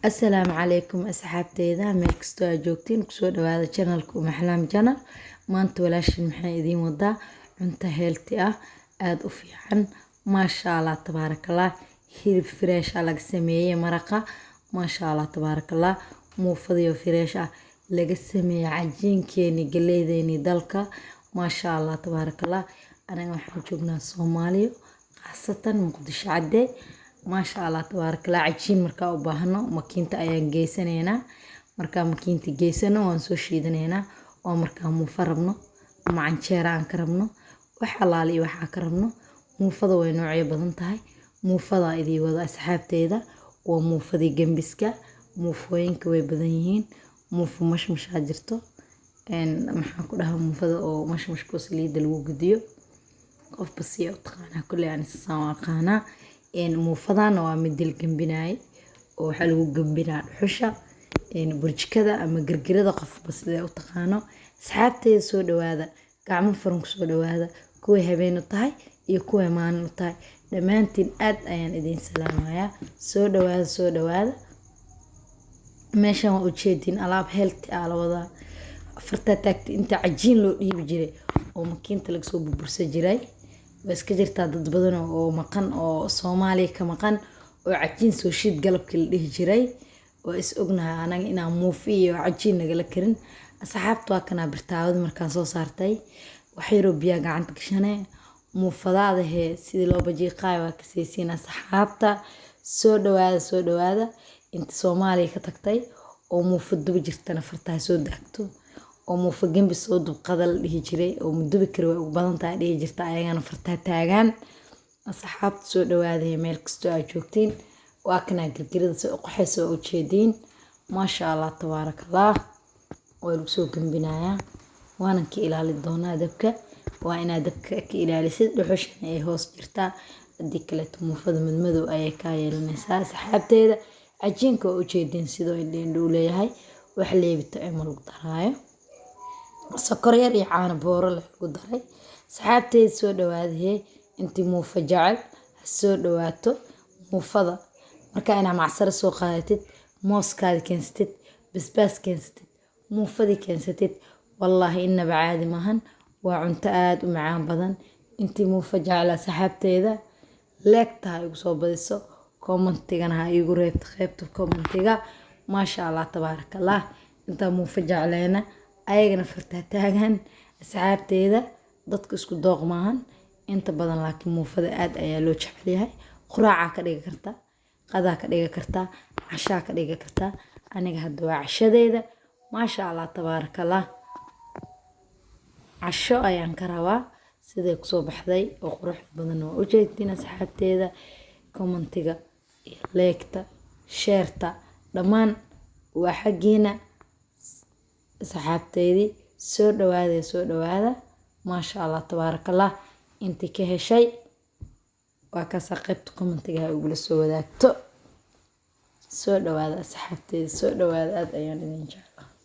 السلام عليكم أصحابتيدا meel kastoo aad joogtiin kusoo dhawaada channelka Maxlaam Channel maanta walaashin maxay idiin wadaa cunto healthy ah aad u fiican maasha Allah tabarakallah hilib fresh ah laga sameeyay maraqa maasha Allah tabarakallah muufadiyo fresh ah laga sameeyay cajiinkeeni galeedeeni dalka maasha Allah tabarakallah anaga waxaan joognaa Soomaaliya qaasatan Muqdisho cadde maasha Allah tabarakallah cajiin markaa u baahno makiinta ayaan geysanaynaa markaa makiinta geysano waan soo shiidanaynaa oo markaa muufa rabno ama canjeera aan ka rabno wax xalaal iyo waxa ka rabno muufada way noocyo badan tahay muufada idii wada asxaabteeda waa muufadii gambiska muufooyinka way badan yihiin muufu mashmasha jirto maxaan ku dhahaa muufada oo mashmashka saliida lagu gudiyo qof basiyo taqaana kulli aan saan aqaana muufadana waa mid dil gambinaay oo waxa lagu gambinaa dhuxusha burjikada ama girgirada qof basle u taqaano asxaabteeda soo dhawaada gacmo furan ku soo dhawaada kuwa habeen u tahay iyo kuwa maalin u tahay dhamaantiin aad ayaan idin salaamayaa soo dhawaada meeshan waa u jeedin alaab healthy ah la wada afarta taagti inta cajiin loo dhiibi jiray oo makiinta laga soo burbursa jiray iska jirtaa dad badan oo maqan oo Soomaaliya ka maqan oo cajiin soo shiid galabkii la dhihi jiray oo is ognahay anaga inaan muufi iyo cajiin naga la karin asxaabtu waa kana birtaawada markaan soo saartay waxay robiya gacanta gashanay muufadaada sidii loo bajiiqay waa ka siisiin asxaabta soo dhawaada inta Soomaaliya ka tagtay oo muufadu jirtana fartaha soo daagto oo muufa gambi soo dubqada la dhihi jiray oo mudubi kari way u badan tahay dhihi jirta ayagana fartaa taagan asxaabta soo dhawaada meel kastoo aad joogtiin waa kana girgirada soo qoxayso u jeedin maasha Allah tabarakallah way lagu soo gambinayaa waana ka ilaali doonaa dabka waa inaad dabka ka ilaalisid dhuxushana ay hoos jirtaa hadii kale muufada madmadow ay ka yeelanaysaa asxaabteeda cajiinka u jeedin sidoo indho u leeyahay wax leebita ay lagu daraayo sokor yar iyo caano booro lagu daray asxaabteeda soo dhawaada intii muufa jacayl soo dhawaato muufada marka inaad macsaro soo qaadatid mooskaada keensatid basbaas keensatid muufadii keensatid wallahi inaba caadi maahan waa cunto aad u macaan badan intii muufa jacayl asxaabteeda leegtahay ugu soo badiso commentigana ha igu reebto qaybta commentiga maasha Allah tabarakallah inta muufa jacayleena ayagana fartaa taagan asxaabteeda dadku isku dooq maahan inta badan laakiin muufada aad ayaa loo jecel yahay quraaca ka dhigi kartaa qadaa ka dhigi kartaa cashaa ka dhigi kartaa aniga hadda waa cashadeeda maasha Allah tabarakallah casho ayaan ka rabaa sidee ku soo baxday oo qurux badan oo u jeedin asxaabteeda commentiga leegta sheerta dhammaan waa xaqiina asxaabteedii soo dhawaada maasha Allah tabarakallah intii ka heshay waa ka saqeybta commentiga ugu la soo wadaagto soo dhawaada asxaabteedii soo dhawaada aad ayaan idin jeclahay